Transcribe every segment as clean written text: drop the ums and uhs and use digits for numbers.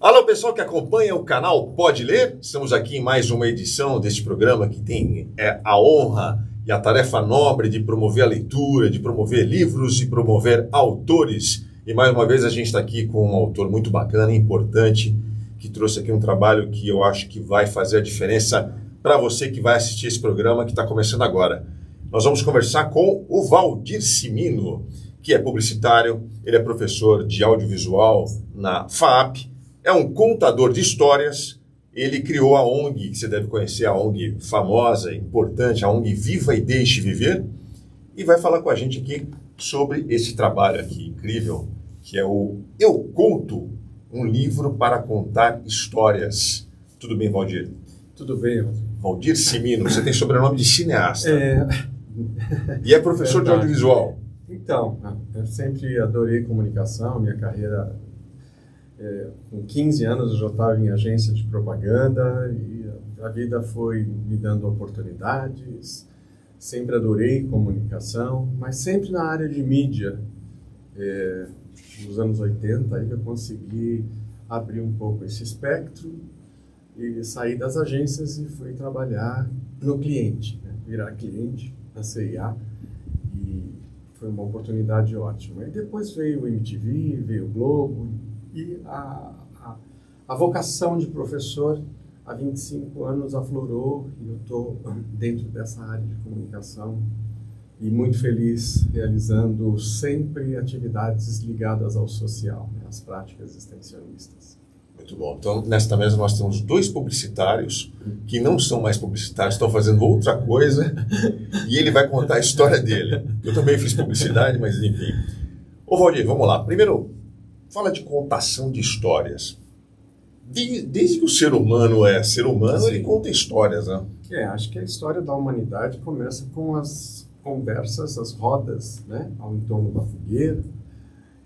Alô, pessoal que acompanha o canal Pode Ler. Estamos aqui em mais uma edição deste programa que tem a honra e a tarefa nobre de promover a leitura, de promover livros e promover autores. E mais uma vez a gente está aqui com um autor muito bacana e importante, que trouxe aqui um trabalho que eu acho que vai fazer a diferença para você que vai assistir esse programa que está começando agora. Nós vamos conversar com o Valdir Cimino, que é publicitário, ele é professor de audiovisual na FAAP, é um contador de histórias, ele criou a ONG, que você deve conhecer, a ONG famosa, importante, a ONG Viva e Deixe Viver, e vai falar com a gente aqui sobre esse trabalho aqui incrível, que é o Eu Conto, um livro para contar histórias. Tudo bem, Valdir? Tudo bem, Valdir Cimino, você tem sobrenome de cineasta. E é professor de audiovisual. Então, eu sempre adorei comunicação, minha carreira, com 15 anos eu já estava em agência de propaganda e a vida foi me dando oportunidades, sempre adorei comunicação, mas sempre na área de mídia. Nos anos 80 aí eu consegui abrir um pouco esse espectro e sair das agências e fui trabalhar no cliente, né? Virar cliente na CIA, e foi uma oportunidade ótima. E depois veio o MTV, veio o Globo, e a vocação de professor há 25 anos aflorou, e eu estou dentro dessa área de comunicação e muito feliz realizando sempre atividades ligadas ao social, né, às práticas extensionistas. Muito bom. Então, nesta mesa nós temos dois publicitários que não são mais publicitários, estão fazendo outra coisa e ele vai contar a história dele. Eu também fiz publicidade, mas enfim. Ô Valdir, vamos lá. Primeiro, fala de contação de histórias. Desde que o ser humano é ser humano, sim, ele conta histórias, né? Acho que a história da humanidade começa com as conversas, as rodas, né, ao entorno da fogueira,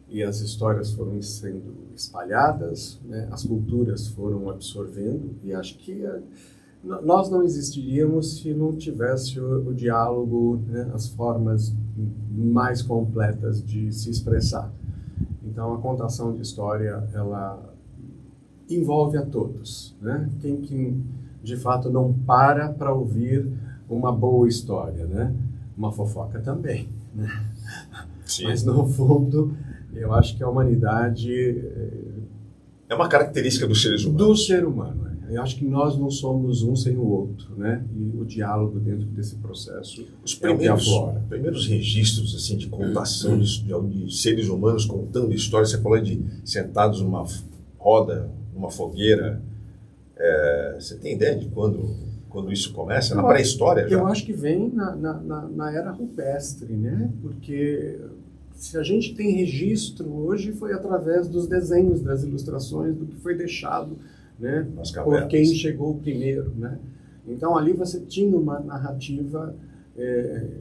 e as histórias foram sendo espalhadas, né, as culturas foram absorvendo, e acho que nós não existiríamos se não tivesse o diálogo, né, as formas mais completas de se expressar. Então, a contação de história, ela envolve a todos, né? Quem que, de fato, não para ouvir uma boa história, né? Uma fofoca também, né? Sim. Mas, no fundo, eu acho que a humanidade é uma característica dos seres humanos. Do ser humano. Eu acho que nós não somos um sem o outro, né? E o diálogo dentro desse processo os primeiros registros assim, de contação de seres humanos contando histórias, você falou de sentados numa roda, numa fogueira. Você tem ideia de quando isso começa? Na pré-história já? Eu acho que vem na era rupestre, né? Porque se a gente tem registro hoje foi através dos desenhos, das ilustrações, do que foi deixado, né, por quem chegou primeiro, né? Então ali você tinha uma narrativa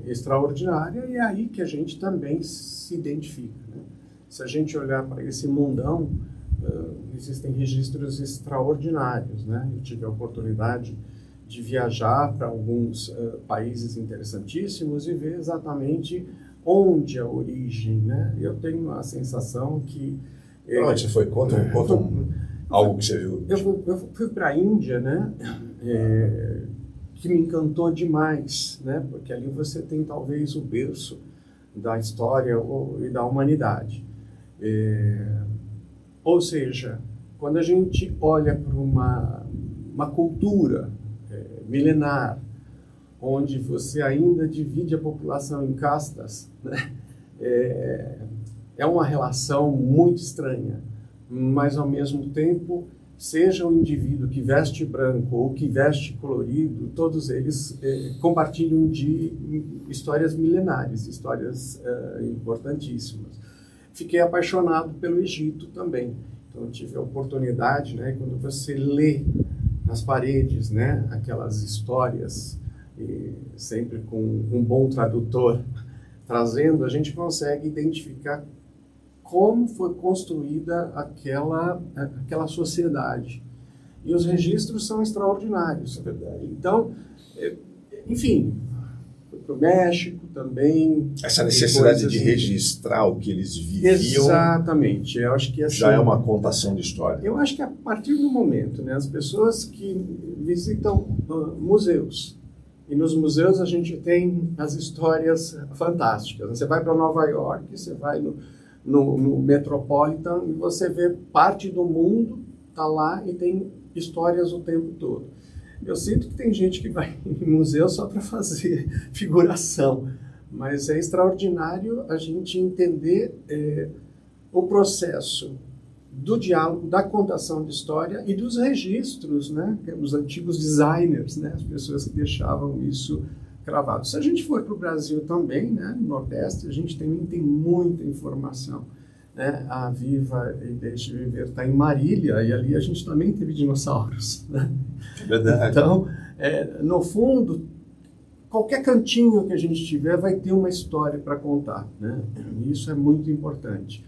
extraordinária, e é aí que a gente também se identifica, né? Se a gente olhar para esse mundão, existem registros extraordinários, né? Eu tive a oportunidade de viajar para alguns países interessantíssimos e ver exatamente onde a origem, né? Eu tenho a sensação que... Onde você foi? Conta algo que você viu. Eu fui para a Índia, né? Que me encantou demais, né? Porque ali você tem talvez o berço da história e da humanidade. Ou seja, quando a gente olha para uma cultura milenar, onde você ainda divide a população em castas, né? É uma relação muito estranha, mas ao mesmo tempo, seja o indivíduo que veste branco ou que veste colorido, todos eles compartilham de histórias milenares, histórias importantíssimas. Fiquei apaixonado pelo Egito também. Então, eu tive a oportunidade, né, quando você lê nas paredes, né, aquelas histórias, sempre com um bom tradutor trazendo, a gente consegue identificar como foi construída aquela sociedade. E os registros são extraordinários. É verdade. Então, enfim, para o México também. Essa necessidade de registrar o que eles viviam. Exatamente. Eu acho que assim, já é uma contação de história. Eu acho que a partir do momento, né, as pessoas que visitam museus, e nos museus a gente tem as histórias fantásticas. Você vai para Nova York, você vai no Metropolitan e você vê parte do mundo está lá e tem histórias o tempo todo. Eu sinto que tem gente que vai em museu só para fazer figuração, mas é extraordinário a gente entender o processo do diálogo, da contação de história e dos registros, né? Os antigos designers, né? As pessoas que deixavam isso cravado. Se a gente for para o Brasil também, né? No Nordeste, a gente também tem muita informação. Né? A Viva e Deixe Viver está em Marília, e ali a gente também teve dinossauros. Né? Verdade. Então, no fundo, qualquer cantinho que a gente tiver vai ter uma história para contar. Né? E isso é muito importante.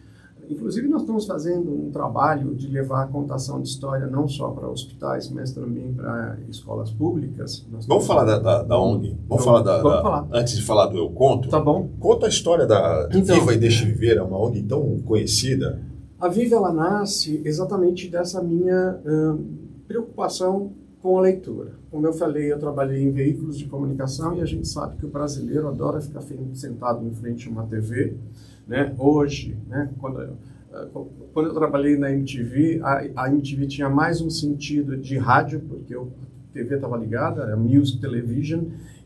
Inclusive, nós estamos fazendo um trabalho de levar a contação de história não só para hospitais, mas também para escolas públicas. Vamos falar da ONG? Vamos falar antes de falar do Eu Conto? Tá bom. Conta a história da Viva e Deixe Viver, é uma ONG tão conhecida. A Viva, ela nasce exatamente dessa minha preocupação com a leitura. Como eu falei, eu trabalhei em veículos de comunicação e a gente sabe que o brasileiro adora ficar sentado em frente a uma TV. Né? Hoje, né, quando eu trabalhei na MTV, a MTV tinha mais um sentido de rádio, porque a TV estava ligada, era music television,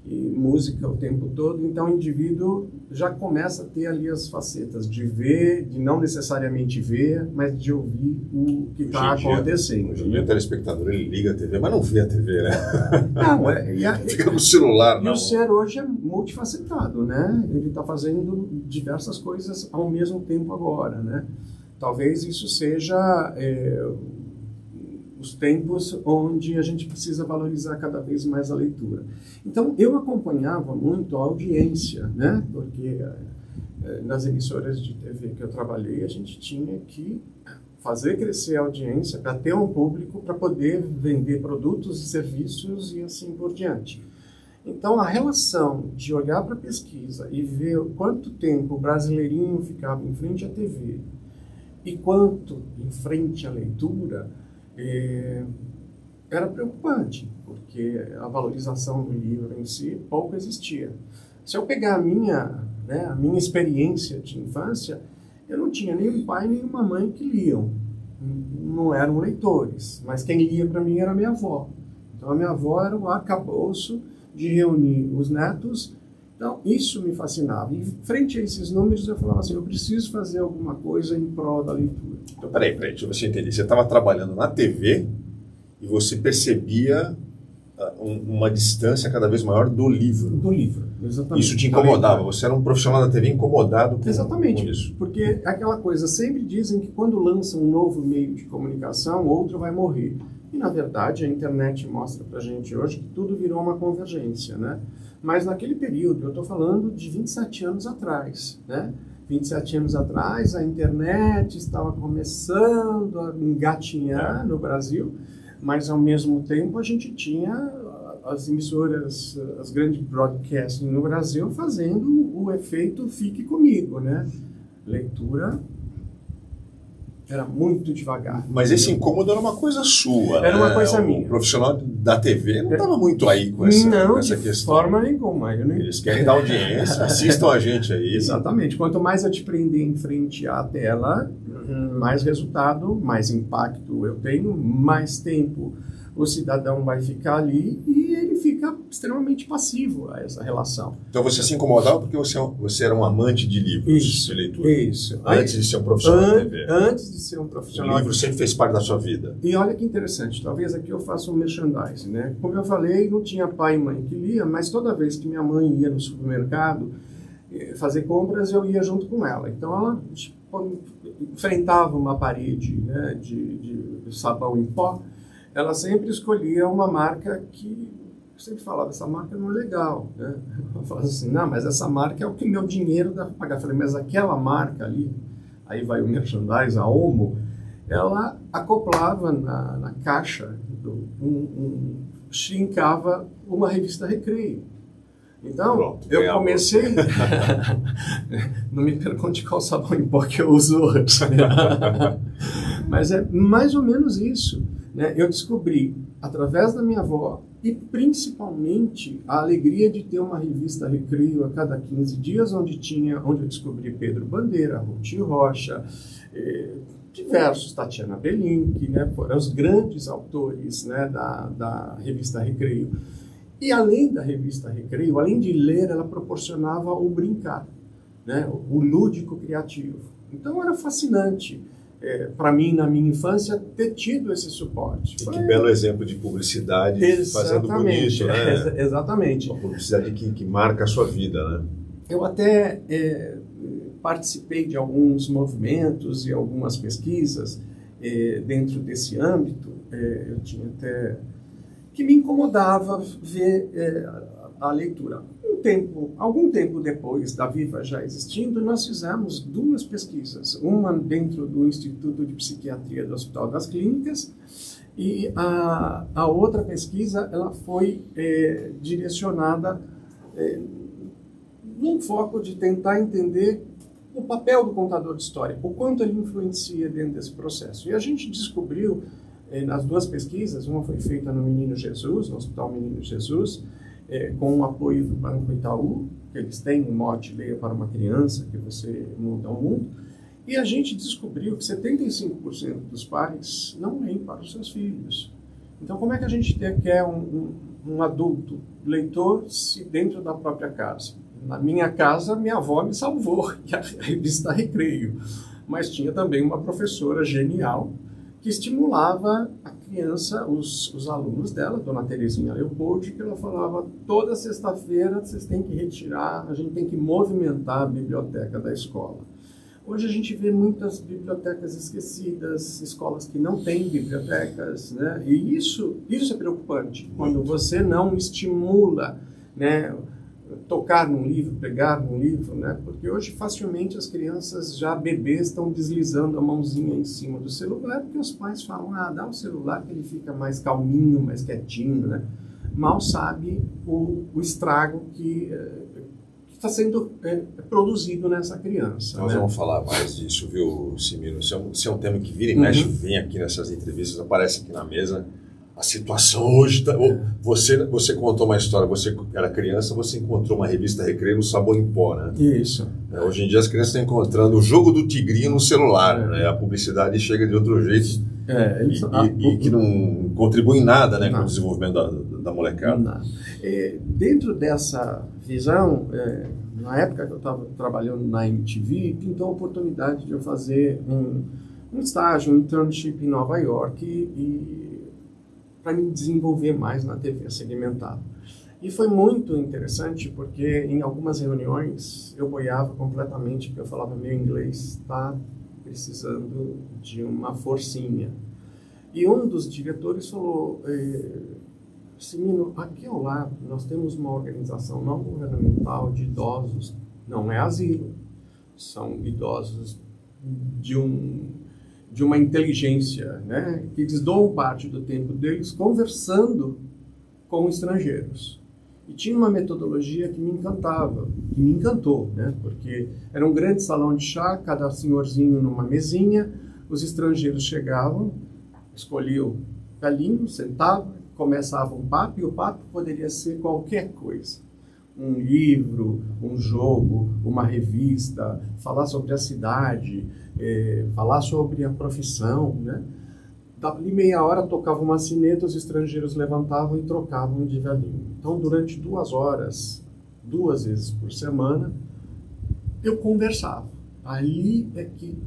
e música o tempo todo, então o indivíduo já começa a ter ali as facetas de ver, de não necessariamente ver, mas de ouvir o que está acontecendo. Hoje em dia o telespectador ele liga a TV, mas não vê a TV, né? Não, fica no celular, não. E o ser hoje é multifacetado, né? Ele está fazendo diversas coisas ao mesmo tempo agora, né? Talvez isso seja os tempos onde a gente precisa valorizar cada vez mais a leitura. Então, eu acompanhava muito a audiência, né? Porque nas emissoras de TV que eu trabalhei, a gente tinha que fazer crescer a audiência para ter um público para poder vender produtos e serviços e assim por diante. Então, a relação de olhar para a pesquisa e ver quanto tempo o brasileirinho ficava em frente à TV e quanto em frente à leitura, era preocupante, porque a valorização do livro em si pouco existia. Se eu pegar a minha experiência de infância, eu não tinha nem um pai nem uma mãe que liam. Não eram leitores, mas quem lia para mim era a minha avó. Então a minha avó era o arcabouço de reunir os netos. Então isso me fascinava. E frente a esses números eu falava assim, eu preciso fazer alguma coisa em prol da leitura. Então peraí, deixa eu ver se eu entendi. Você estava trabalhando na TV e você percebia uma distância cada vez maior do livro. Do livro, exatamente. Isso te incomodava? Você era um profissional da TV incomodado com isso? Porque aquela coisa, sempre dizem que quando lança um novo meio de comunicação, outro vai morrer. E, na verdade, a internet mostra pra gente hoje que tudo virou uma convergência, né? Mas naquele período, eu estou falando de 27 anos atrás, né? 27 anos atrás, a internet estava começando a engatinhar no Brasil, mas, ao mesmo tempo, a gente tinha as emissoras, as grandes broadcasting no Brasil fazendo o efeito Fique Comigo, né? Leitura era muito devagar. Mas esse incômodo era uma coisa sua, era uma coisa minha. O profissional da TV não estava muito aí com essa questão. De forma nenhuma. Eles querem dar audiência, assistam a gente aí. Exatamente. Quanto mais eu te prender em frente à tela, mais resultado, mais impacto eu tenho, mais tempo o cidadão vai ficar ali e ele fica extremamente passivo a essa relação. Então você se incomodava porque você era um amante de livros, de leitura. Isso. Antes de ser um profissional da TV. Antes de ser um profissional. O livro sempre fez parte da sua vida. E olha que interessante, talvez aqui eu faça um merchandising, né? Como eu falei, não tinha pai e mãe que lia, mas toda vez que minha mãe ia no supermercado fazer compras, eu ia junto com ela. Então ela enfrentava uma parede, né, de sabão em pó, ela sempre escolhia uma marca que eu sempre falava, essa marca não é legal, né? Ela falava assim, não, mas essa marca é o que meu dinheiro dá para pagar. Eu falei, mas aquela marca ali, aí vai o merchandise, a Omo, ela acoplava na caixa, chincava uma revista Recreio. Então, pronto, eu comecei... Não me pergunte qual sabão em pó que eu uso hoje. Mas é mais ou menos isso, né? Eu descobri, através da minha avó, e principalmente a alegria de ter uma revista Recreio a cada 15 dias, onde eu descobri Pedro Bandeira, Ruth Rocha, diversos, Tatiana Belink, né? Foram os grandes autores, né, da revista Recreio. E além da revista Recreio, além de ler, ela proporcionava o brincar, né? O lúdico criativo. Então era fascinante, para mim, na minha infância, ter tido esse suporte. E que belo exemplo de publicidade fazendo bonito, né? Exatamente. Uma publicidade que marca a sua vida, né? Eu até participei de alguns movimentos e algumas pesquisas dentro desse âmbito. Eu tinha até... que me incomodava ver a leitura. Algum tempo depois da Viva já existindo, nós fizemos 2 pesquisas. Uma dentro do Instituto de Psiquiatria do Hospital das Clínicas e a outra pesquisa ela foi direcionada num foco de tentar entender o papel do contador de história, o quanto ele influencia dentro desse processo. E a gente descobriu nas 2 pesquisas, uma foi feita no Menino Jesus, no Hospital Menino Jesus, com o apoio do Banco Itaú, que eles têm um mote Leia para uma Criança, que você muda o mundo, e a gente descobriu que 75% dos pais não leem para os seus filhos. Então, como é que a gente quer um adulto leitor se dentro da própria casa? Na minha casa, minha avó me salvou, e a revista Recreio, mas tinha também uma professora genial, que estimulava a criança, os alunos dela, Dona Terezinha Leopoldi, que ela falava, toda sexta-feira vocês têm que retirar, a gente tem que movimentar a biblioteca da escola. Hoje a gente vê muitas bibliotecas esquecidas, escolas que não têm bibliotecas, né? E isso é preocupante, quando você não estimula, né, tocar num livro, pegar num livro, né? Porque hoje facilmente as crianças já bebês estão deslizando a mãozinha em cima do celular, porque os pais falam, dá o celular que ele fica mais calminho, mais quietinho, né? Mal sabe o estrago que está sendo produzido nessa criança. Nós vamos falar mais disso, viu, Simino? Isso é um tema que vira e mexe, vem aqui nessas entrevistas, aparece aqui na mesa. A situação hoje... Você contou uma história, você era criança, você encontrou uma revista Recreio no sabão em pó, né? Isso. Hoje em dia as crianças estão encontrando o jogo do tigrinho no celular, né? A publicidade chega de outro jeito e que não contribui em nada, né, com o desenvolvimento da molecada. Dentro dessa visão, na época que eu estava trabalhando na MTV, pintou a oportunidade de eu fazer um estágio, um internship em Nova York para me desenvolver mais na TV segmentada. E foi muito interessante porque em algumas reuniões eu boiava completamente, porque eu falava meu inglês está precisando de uma forcinha. E um dos diretores falou, Simino, aqui ao lado nós temos uma organização não governamental de idosos, não é asilo, são idosos de uma inteligência, né, que eles doam parte do tempo deles conversando com estrangeiros. E tinha uma metodologia que me encantava, que me encantou, né, porque era um grande salão de chá, cada senhorzinho numa mesinha, os estrangeiros chegavam, escolhiam o galinho, sentavam, começava um papo, e o papo poderia ser qualquer coisa. Um livro, um jogo, uma revista, falar sobre a cidade, falar sobre a profissão, né? Dali meia hora tocava uma sineta, os estrangeiros levantavam e trocavam de velhinho. Então, durante 2 horas, 2 vezes por semana, eu conversava. Ali é que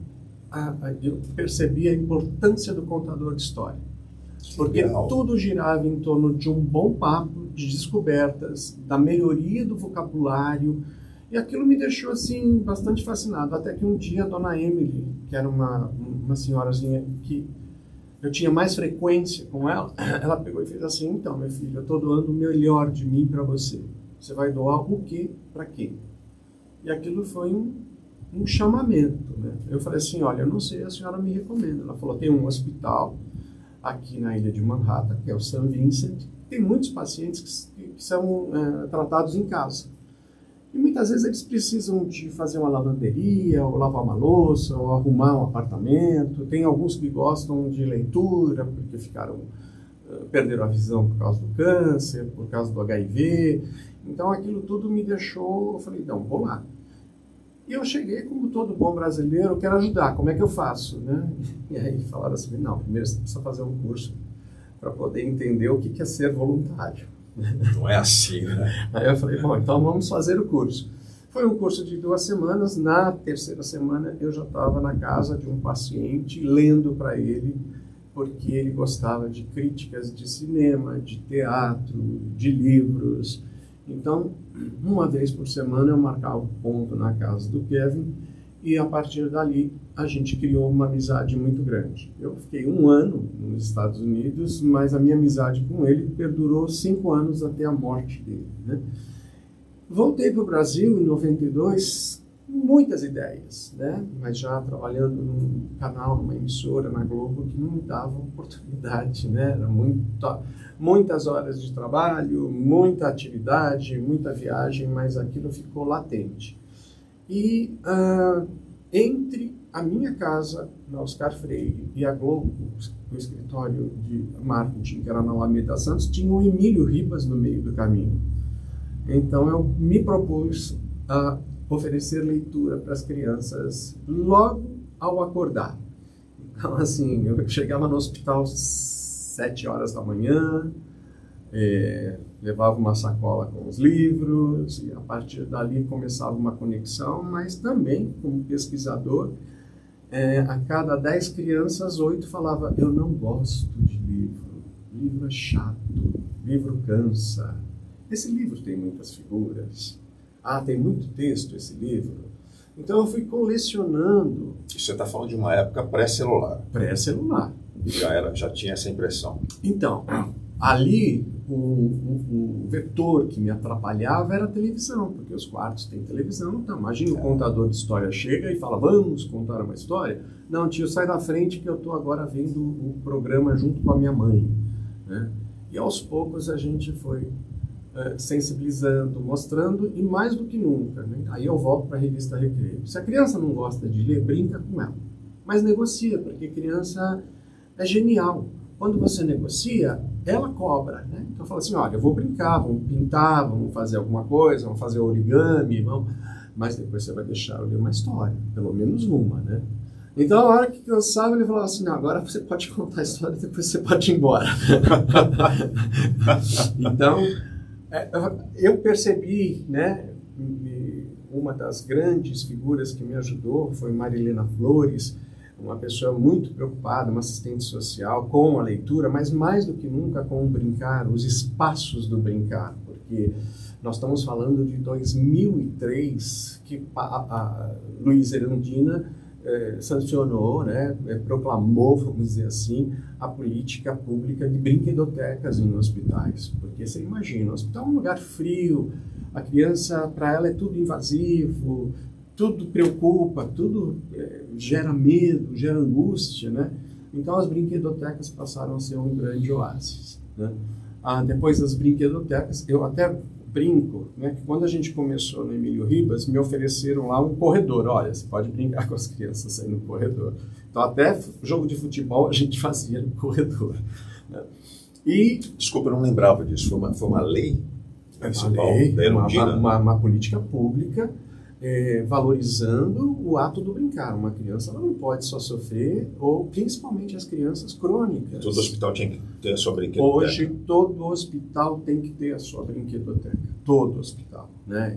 eu percebi a importância do contador de história. Porque tudo girava em torno de um bom papo, de descobertas, da melhoria do vocabulário, e aquilo me deixou assim bastante fascinado, até que um dia a dona Emily, que era uma senhorazinha que eu tinha mais frequência com ela, ela pegou e fez assim, então, meu filho, eu estou doando o melhor de mim para você. Você vai doar o quê? Para quê? E aquilo foi um chamamento, né? Eu falei assim, olha, eu não sei, a senhora me recomenda. Ela falou, tem um hospital aqui na ilha de Manhattan, que é o St. Vincent. Tem muitos pacientes que que são tratados em casa. E muitas vezes eles precisam de fazer uma lavanderia, ou lavar uma louça, ou arrumar um apartamento. Tem alguns que gostam de leitura, porque perderam a visão por causa do câncer, por causa do HIV. Então aquilo tudo me deixou, eu falei, não, vou lá. E eu cheguei, como todo bom brasileiro, eu quero ajudar, como é que eu faço, né? E aí falaram assim, não, primeiro você precisa fazer um curso para poder entender o que é ser voluntário. Não é assim, né? Aí eu falei, bom, então vamos fazer o curso. Foi um curso de 2 semanas, na terceira semana eu já estava na casa de um paciente, lendo para ele, porque ele gostava de críticas de cinema, de teatro, de livros. Então, uma vez por semana eu marcava o ponto na casa do Kevin e a partir dali a gente criou uma amizade muito grande. Eu fiquei 1 ano nos Estados Unidos, mas a minha amizade com ele perdurou 5 anos até a morte dele, né? Voltei para o Brasil em 92, muitas ideias, né? Mas já trabalhando num canal, numa emissora na Globo que não me dava oportunidade, né? Era muitas horas de trabalho, muita atividade, muita viagem, mas aquilo ficou latente. E entre a minha casa, na Oscar Freire, e a Globo, o escritório de marketing, que era na Alameda Santos, tinha o Emílio Ribas no meio do caminho. Então eu me propus a oferecer leitura para as crianças logo ao acordar. Então, assim, eu chegava no hospital às 7 horas da manhã, levava uma sacola com os livros, e a partir dali começava uma conexão, mas também, como pesquisador, a cada 10 crianças, 8 falava, eu não gosto de livro é chato, livro cansa. Esse livro tem muitas figuras. Tem muito texto esse livro. Então eu fui colecionando. E você está falando de uma época pré-celular. Pré-celular. Já tinha essa impressão. Então, ali o vetor que me atrapalhava era a televisão, porque os quartos têm televisão. Então, imagina o contador de história chega e fala, vamos contar uma história? Não, tio, sai da frente que eu estou agora vendo o programa junto com a minha mãe, né? E aos poucos a gente foi sensibilizando, mostrando, e mais do que nunca, né? Aí eu volto para a revista Recreio. Se a criança não gosta de ler, brinca com ela, mas negocia, porque criança é genial. Quando você negocia, ela cobra, né? Então fala assim, olha, eu vou brincar, vamos pintar, vamos fazer alguma coisa, vamos fazer origami, mas depois você vai deixar eu ler uma história, pelo menos uma, né? Então, a hora que cansava, ele falava assim, não, agora você pode contar a história, depois você pode ir embora. Então, eu percebi, né, uma das grandes figuras que me ajudou foi Marilena Flores, uma pessoa muito preocupada, uma assistente social com a leitura, mas mais do que nunca com o brincar, os espaços do brincar, porque nós estamos falando de 2003, que a Luiz Erundina sancionou, né, proclamou, vamos dizer assim, a política pública de brinquedotecas em hospitais. Porque você imagina, o hospital é um lugar frio, a criança, para ela é tudo invasivo, tudo preocupa, tudo gera medo, gera angústia, né? Então as brinquedotecas passaram a ser um grande oásis, né? Depois das brinquedotecas, eu até brinco, né, que quando a gente começou no Emílio Ribas, me ofereceram lá um corredor. Olha, você pode brincar com as crianças aí no corredor. Então, até jogo de futebol a gente fazia no corredor, né? E, desculpa, eu não lembrava disso. Foi uma lei municipal da Erundina? Uma política pública valorizando o ato do brincar. Uma criança ela não pode só sofrer, ou principalmente as crianças crônicas. Todo hospital tinha que ter a sua brinquedoteca. Hoje, todo hospital tem que ter a sua brinquedoteca. Todo hospital, né?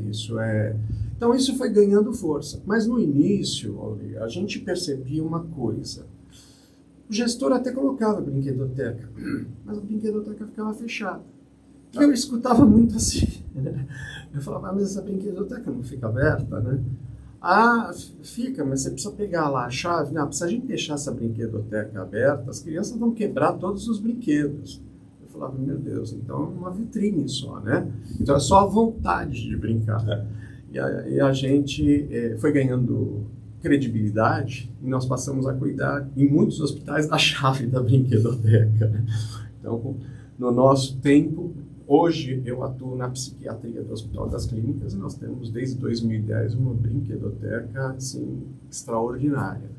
Então, isso foi ganhando força. Mas no início, a gente percebia uma coisa. O gestor até colocava a brinquedoteca, mas a brinquedoteca ficava fechada. Eu escutava muito assim, né? Eu falava, mas essa brinquedoteca não fica aberta, né? Fica, mas você precisa pegar lá a chave. Não, se a gente deixar essa brinquedoteca aberta, as crianças vão quebrar todos os brinquedos. Eu falava, meu Deus, então é uma vitrine só, né? Então é só a vontade de brincar. E a gente foi ganhando credibilidade e nós passamos a cuidar, em muitos hospitais, da chave da brinquedoteca, né? Então, no nosso tempo, Hoje eu atuo na psiquiatria do Hospital das Clínicas e nós temos desde 2010 uma brinquedoteca assim, extraordinária,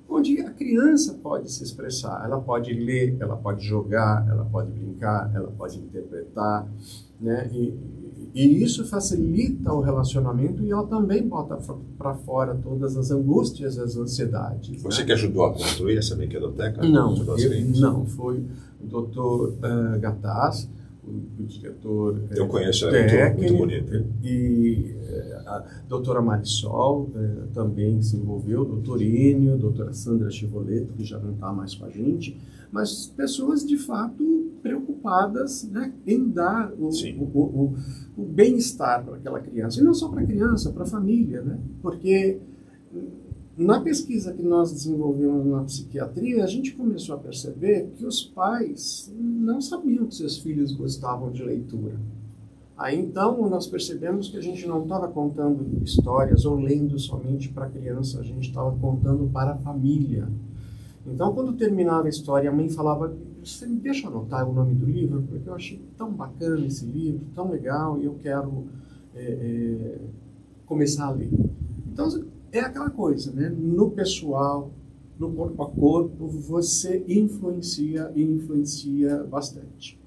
onde a criança pode se expressar, ela pode ler, ela pode jogar, ela pode brincar, ela pode interpretar, né? E isso facilita o relacionamento e ela também bota para fora todas as angústias, as ansiedades. Você, né, que ajudou a construir essa brinquedoteca? Não, foi o doutor Gataz, o diretor eu conheço, técnico, muito bonito. E a doutora Marisol também se envolveu, o doutor Enio, a doutora Sandra Chivoleto, que já não está mais com a gente, mas pessoas de fato preocupadas, né, em dar o bem-estar para aquela criança, e não só para a criança, para a família, né, porque na pesquisa que nós desenvolvemos na psiquiatria, a gente começou a perceber que os pais não sabiam que seus filhos gostavam de leitura. Aí então nós percebemos que a gente não estava contando histórias ou lendo somente para a criança, a gente estava contando para a família. Então quando terminava a história, a mãe falava: você me deixa anotar o nome do livro, porque eu achei tão bacana esse livro, tão legal, e eu quero começar a ler. Então é aquela coisa, né? No pessoal, no corpo a corpo, você influencia e influencia bastante,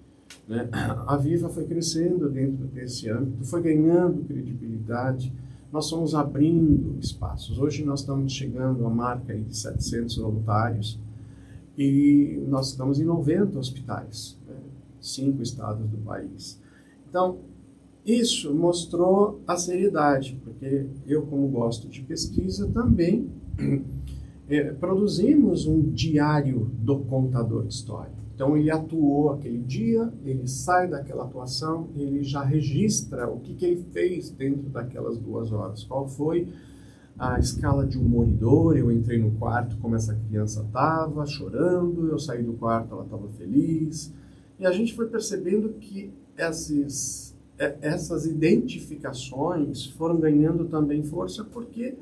né? A Viva foi crescendo dentro desse âmbito, foi ganhando credibilidade, nós fomos abrindo espaços. Hoje nós estamos chegando à marca aí de 700 voluntários e nós estamos em 90 hospitais, né? 5 estados do país. Então, isso mostrou a seriedade, porque eu, como gosto de pesquisa, também produzimos um diário do contador de história. Então, ele atuou aquele dia, ele sai daquela atuação, ele já registra o que ele fez dentro daquelas 2 horas. Qual foi a escala de humor e dor? Eu entrei no quarto como essa criança estava, chorando, eu saí do quarto, ela estava feliz. E a gente foi percebendo que essas identificações foram ganhando também força porque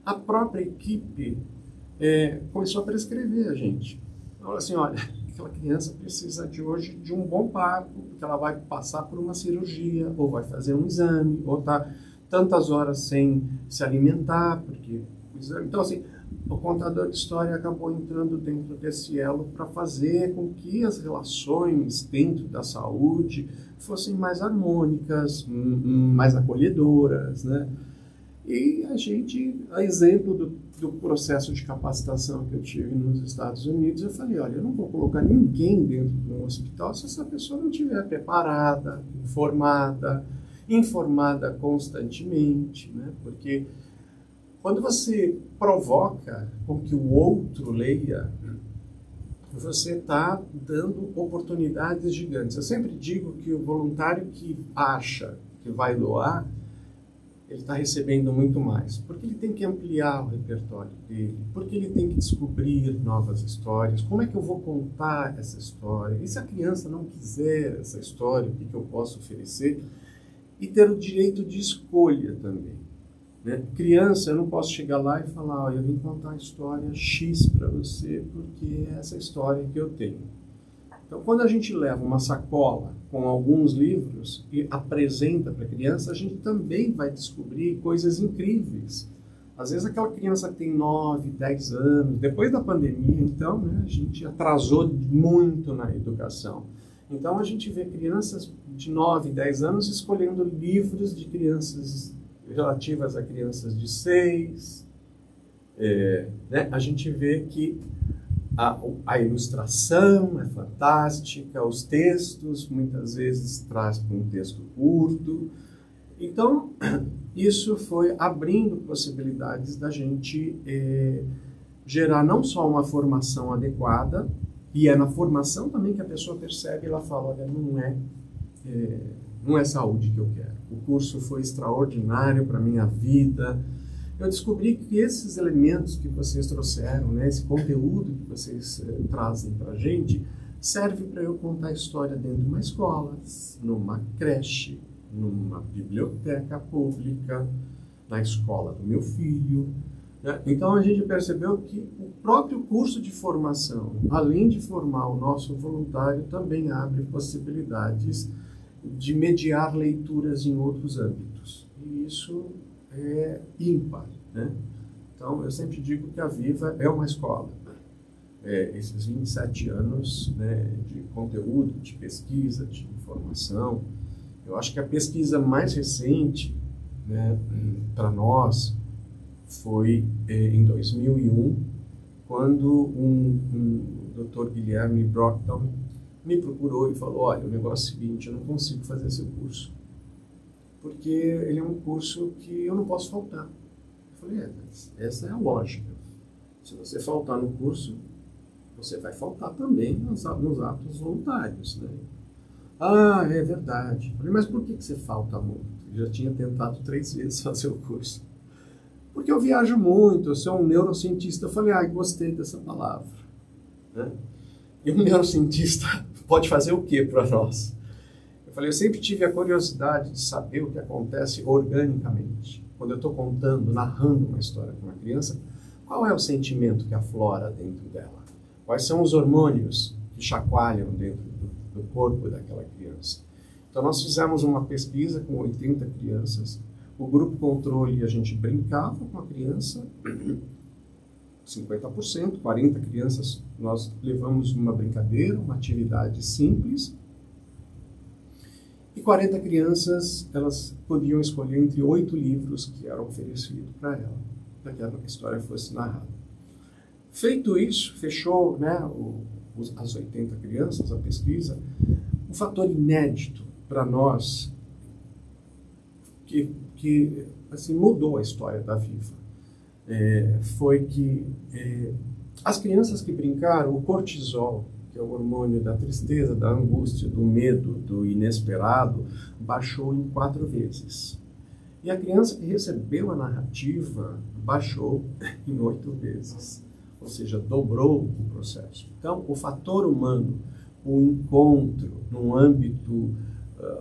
a própria equipe começou a prescrever a gente. Falou assim: olha, aquela criança precisa de hoje de um bom parto, porque ela vai passar por uma cirurgia, ou vai fazer um exame, ou está tantas horas sem se alimentar, porque o exame... Então, assim, o contador de história acabou entrando dentro desse elo para fazer com que as relações dentro da saúde fossem mais harmônicas, mais acolhedoras, né? E a gente, a exemplo do processo de capacitação que eu tive nos Estados Unidos, eu falei: olha, eu não vou colocar ninguém dentro de um hospital se essa pessoa não estiver preparada, informada constantemente, né? Porque quando você provoca com que o outro leia, você está dando oportunidades gigantes. Eu sempre digo que o voluntário que acha que vai doar, ele está recebendo muito mais, porque ele tem que ampliar o repertório dele, porque ele tem que descobrir novas histórias. Como é que eu vou contar essa história? E se a criança não quiser essa história, o que eu posso oferecer? E ter o direito de escolha também, né? Criança, eu não posso chegar lá e falar: olha, eu vim contar a história X para você, porque é essa história que eu tenho. Então, quando a gente leva uma sacola com alguns livros e apresenta para a criança, a gente também vai descobrir coisas incríveis. Às vezes aquela criança tem 9, 10 anos, depois da pandemia, então, né, a gente atrasou muito na educação. Então, a gente vê crianças de 9, 10 anos escolhendo livros de crianças relativas a crianças de 6. Né? A gente vê que a ilustração é fantástica, os textos muitas vezes traz para um texto curto. Então, isso foi abrindo possibilidades da gente gerar não só uma formação adequada, e é na formação também que a pessoa percebe, ela fala: olha, não é saúde que eu quero. O curso foi extraordinário para a minha vida. Eu descobri que esses elementos que vocês trouxeram, né, esse conteúdo que vocês trazem para a gente, serve para eu contar a história dentro de uma escola, numa creche, numa biblioteca pública, na escola do meu filho, né? Então a gente percebeu que o próprio curso de formação, além de formar o nosso voluntário, também abre possibilidades de mediar leituras em outros âmbitos. E isso é ímpar, né? Então, eu sempre digo que a Viva é uma escola. Esses 27 anos, né, de conteúdo, de pesquisa, de informação. Eu acho que a pesquisa mais recente, né, para nós foi em 2001, quando um Dr. Guilherme Brockton me procurou e falou: olha, o negócio é o seguinte, eu não consigo fazer seu curso, porque ele é um curso que eu não posso faltar. Eu falei: essa é a lógica. Se você faltar no curso, você vai faltar também nos atos voluntários, né? Ah, é verdade. Eu falei: mas por que você falta muito? Eu já tinha tentado 3 vezes fazer o curso. Porque eu viajo muito, eu sou um neurocientista. Eu falei: gostei dessa palavra, né? E um neurocientista pode fazer o que para nós? Eu falei: eu sempre tive a curiosidade de saber o que acontece organicamente. Quando eu estou contando, narrando uma história com uma criança, qual é o sentimento que aflora dentro dela? Quais são os hormônios que chacoalham dentro do corpo daquela criança? Então, nós fizemos uma pesquisa com 80 crianças. O grupo controle, a gente brincava com a criança, 50%, 40 crianças, nós levamos uma brincadeira, uma atividade simples. E 40 crianças, elas podiam escolher entre 8 livros que eram oferecidos para ela, para que a história fosse narrada. Feito isso, fechou, né, as 80 crianças, a pesquisa. Um fator inédito para nós, que assim, mudou a história da Viva, foi que as crianças que brincaram, o cortisol, que é o hormônio da tristeza, da angústia, do medo, do inesperado, baixou em 4 vezes. E a criança que recebeu a narrativa baixou em 8 vezes. Ou seja, dobrou o processo. Então, o fator humano, o encontro num âmbito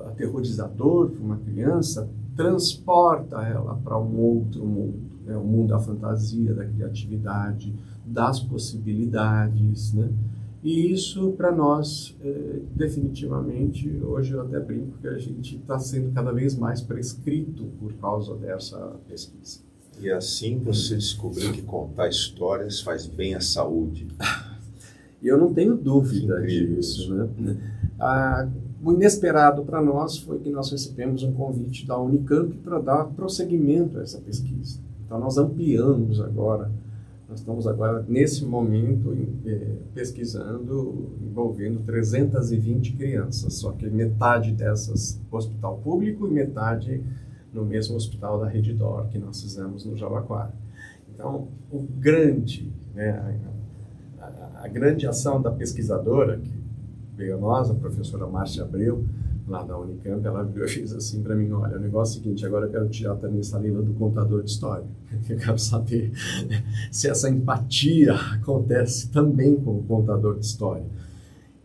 aterrorizador para uma criança, transporta ela para um outro mundo, né? O mundo da fantasia, da criatividade, das possibilidades, né? E isso, para nós, definitivamente, hoje eu até brinco que a gente está sendo cada vez mais prescrito por causa dessa pesquisa. E assim você descobriu que contar histórias faz bem à saúde. E eu não tenho dúvida disso, né? O inesperado para nós foi que nós recebemos um convite da Unicamp para dar prosseguimento a essa pesquisa. Então nós ampliamos agora, nós estamos agora nesse momento pesquisando, envolvendo 320 crianças, só que metade dessas no hospital público e metade no mesmo hospital da Rede D'Or que nós fizemos no Jabaquara. Então, a grande ação da pesquisadora, que veio a nós, a professora Márcia Abreu, lá da Unicamp, ela fez assim para mim: olha, o negócio é o seguinte, agora eu quero tirar também essa língua do contador de história. Eu quero saber se essa empatia acontece também com o contador de história.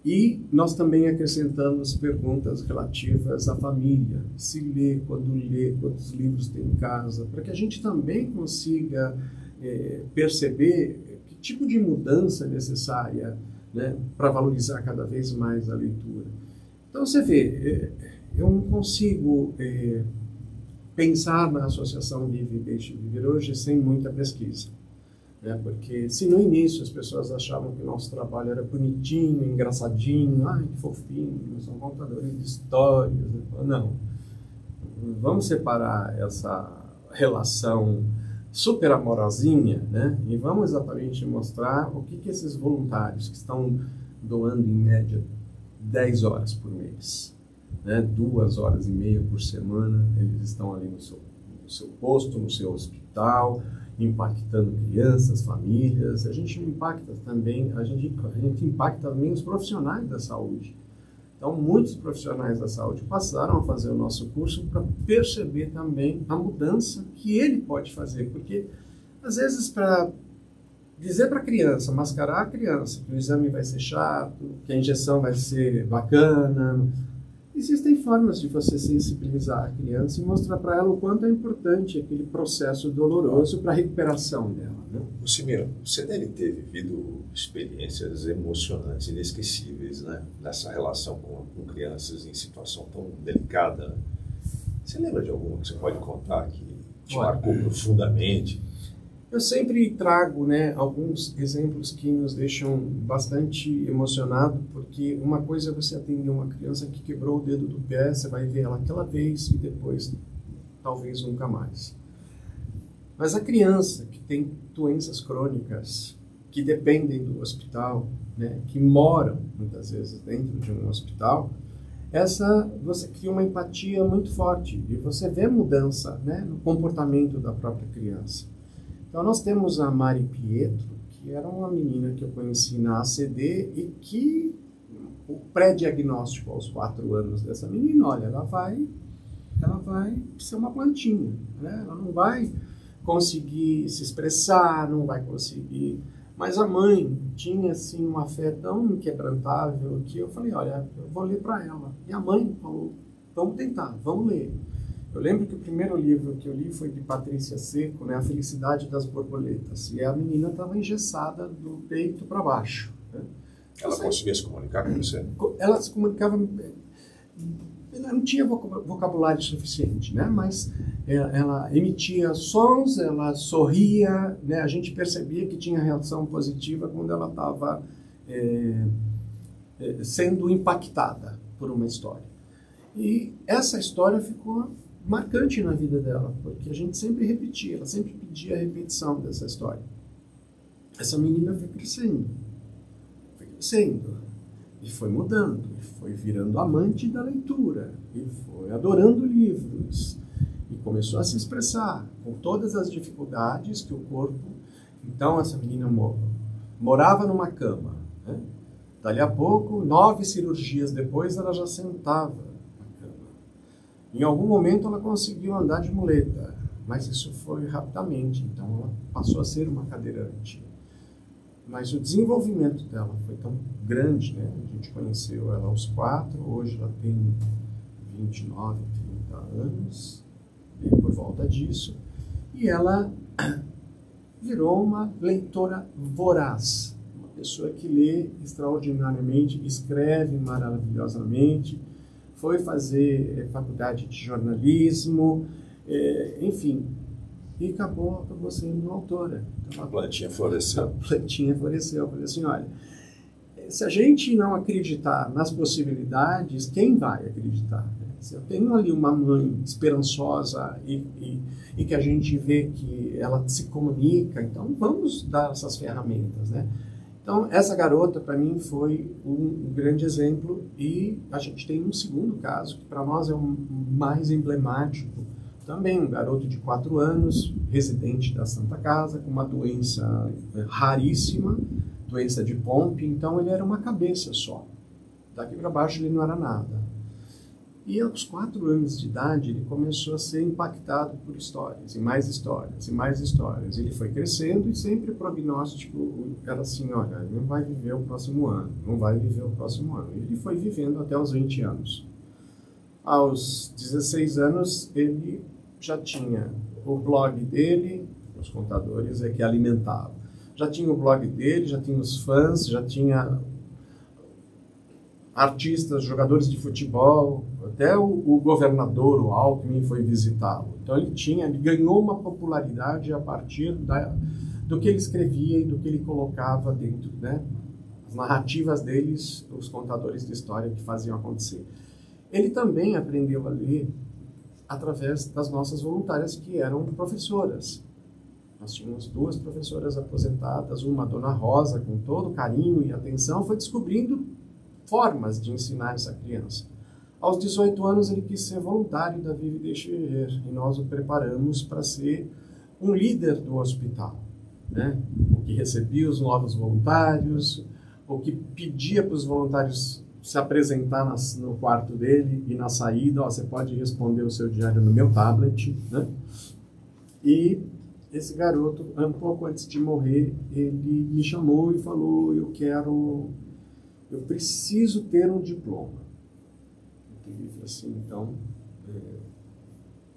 E nós também acrescentamos perguntas relativas à família, se lê, quantos livros tem em casa, para que a gente também consiga perceber que tipo de mudança é necessária, né, para valorizar cada vez mais a leitura. Então você vê, eu não consigo pensar na Associação Vive e Deixe Viver hoje sem muita pesquisa. Porque se no início as pessoas achavam que o nosso trabalho era bonitinho, engraçadinho, que fofinho, são contadores de histórias, né? Não, vamos separar essa relação super amorosinha, né? E vamos exatamente mostrar o que esses voluntários que estão doando em média 10 horas por mês, né? 2 horas e meia por semana, eles estão ali no seu posto, no seu hospital, impactando crianças, famílias. A gente impacta também, a gente impacta também os profissionais da saúde. Então, muitos profissionais da saúde passaram a fazer o nosso curso para perceber também a mudança que ele pode fazer, porque às vezes para dizer para a criança, mascarar a criança, que o exame vai ser chato, que a injeção vai ser bacana, Existem formas de você sensibilizar a criança e mostrar para ela o quanto é importante aquele processo doloroso para a recuperação dela, né? Simiro, você deve ter vivido experiências emocionantes, inesquecíveis, né? Nessa relação com crianças em situação tão delicada. Você lembra de alguma que você pode contar que te marcou profundamente? Eu sempre trago, né, alguns exemplos que nos deixam bastante emocionados, porque uma coisa é você atender uma criança que quebrou o dedo do pé, você vai ver ela aquela vez e depois talvez nunca mais. Mas a criança que tem doenças crônicas, que dependem do hospital, né, que moram muitas vezes dentro de um hospital, você cria uma empatia muito forte e você vê mudança, né, no comportamento da própria criança. Então nós temos a Mari Pietro, que era uma menina que eu conheci na ACD e que o pré-diagnóstico aos 4 anos dessa menina, olha, ela vai ser uma plantinha, né? Ela não vai conseguir se expressar, não vai conseguir. Mas a mãe tinha assim uma fé tão inquebrantável que eu falei, olha, eu vou ler para ela. E a mãe falou, vamos tentar, vamos ler. Eu lembro que o primeiro livro que eu li foi de Patrícia Seco, né, A Felicidade das Borboletas. E a menina estava engessada do peito para baixo, né? Ela conseguia se comunicar com você? Ela se comunicava... Ela não tinha vocabulário suficiente, né? Mas ela emitia sons, ela sorria, né? A gente percebia que tinha reação positiva quando ela estava sendo impactada por uma história. E essa história ficou marcante na vida dela, porque a gente sempre repetia, ela sempre pedia a repetição dessa história. Essa menina foi crescendo, e foi mudando, e foi virando amante da leitura, e foi adorando livros, e começou a se expressar com todas as dificuldades que o corpo... Então essa menina morava numa cama, né? Dali a pouco, 9 cirurgias depois, ela já sentava. Em algum momento ela conseguiu andar de muleta, mas isso foi rapidamente, então ela passou a ser uma cadeirante. Mas o desenvolvimento dela foi tão grande, né? A gente conheceu ela aos 4, hoje ela tem 29, 30 anos, e por volta disso, e ela virou uma leitora voraz, uma pessoa que lê extraordinariamente, escreve maravilhosamente, foi fazer faculdade de jornalismo, enfim, e acabou sendo uma autora. Então, a plantinha floresceu. A plantinha floresceu. Eu falei assim, olha, se a gente não acreditar nas possibilidades, quem vai acreditar? Se eu tenho ali uma mãe esperançosa e que a gente vê que ela se comunica, então vamos dar essas ferramentas, né? Então, essa garota, para mim, foi um grande exemplo, e a gente tem um segundo caso, que para nós é o mais emblemático, também um garoto de 4 anos, residente da Santa Casa, com uma doença raríssima, doença de Pompe, então ele era uma cabeça só. Daqui para baixo ele não era nada. E aos 4 anos de idade ele começou a ser impactado por histórias, e mais histórias, e mais histórias. Ele foi crescendo e sempre o prognóstico era assim, olha, ele não vai viver o próximo ano, não vai viver o próximo ano. E ele foi vivendo até os 20 anos. Aos 16 anos ele já tinha o blog dele, os contadores que alimentavam. Já tinha o blog dele, já tinha os fãs, já tinha artistas, jogadores de futebol, até o governador, o Alckmin, foi visitá-lo. Então ele ganhou uma popularidade a partir do que ele escrevia e do que ele colocava dentro, né? As narrativas deles, os contadores de história que faziam acontecer. Ele também aprendeu a ler através das nossas voluntárias, que eram professoras. Nós tínhamos 2 professoras aposentadas, uma, a Dona Rosa, com todo carinho e atenção, foi descobrindo formas de ensinar essa criança. Aos 18 anos ele quis ser voluntário da Vive Deixe Viver, e nós o preparamos para ser um líder do hospital, né? O que recebia os novos voluntários, o que pedia para os voluntários se apresentar no quarto dele e na saída, ó, você pode responder o seu diário no meu tablet, né? E esse garoto, um pouco antes de morrer, ele me chamou e falou, eu preciso ter um diploma. Ele falou assim, então,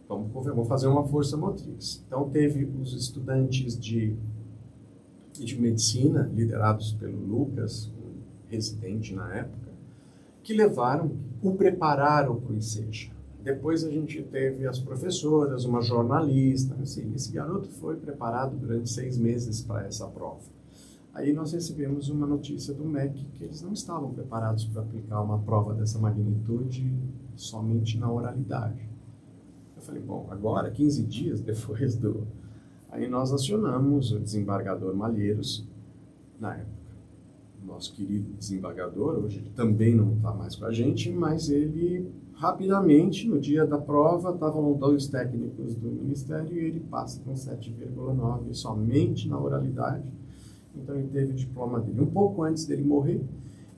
vamos fazer uma força motriz. Então, teve os estudantes de medicina, liderados pelo Lucas, um residente na época, que o prepararam para o ICEJA. Depois a gente teve as professoras, uma jornalista, assim, esse garoto foi preparado durante 6 meses para essa prova. Aí nós recebemos uma notícia do MEC que eles não estavam preparados para aplicar uma prova dessa magnitude somente na oralidade. Eu falei, bom, agora, 15 dias depois do... Aí nós acionamos o desembargador Malheiros, na época. Nosso querido desembargador, hoje ele também não está mais com a gente, mas ele, rapidamente, no dia da prova, estavam 2 técnicos do Ministério e ele passa com 7,9 somente na oralidade. Então ele teve o diploma dele. Um pouco antes dele morrer,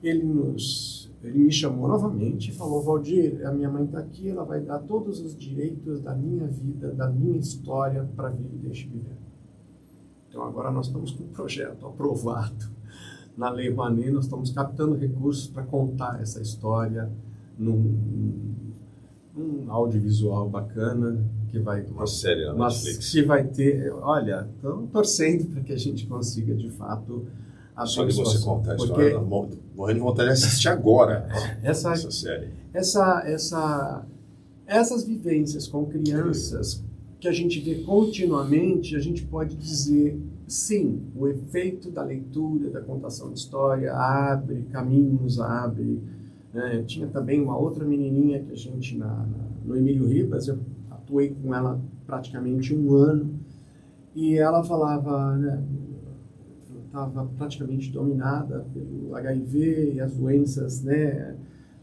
ele me chamou novamente e falou, Valdir, a minha mãe está aqui, ela vai dar todos os direitos da minha vida, da minha história para vir e deixe viver. Então agora nós estamos com um projeto aprovado na Lei Rouanet, nós estamos captando recursos para contar essa história num audiovisual bacana, que vai... Uma série na Netflix. Que vai ter... Olha, estamos torcendo para que a gente consiga, de fato... Só de você contar a história, morrendo de vontade de assistir agora essa série. Essas vivências com crianças que a gente vê continuamente, a gente pode dizer, sim, o efeito da leitura, da contação de história abre caminhos, abre... Né? Eu tinha também uma outra menininha que a gente, no Emílio Ribas, eu atuei com ela praticamente 1 ano, e ela falava... Né, estava praticamente dominada pelo HIV e as doenças, né?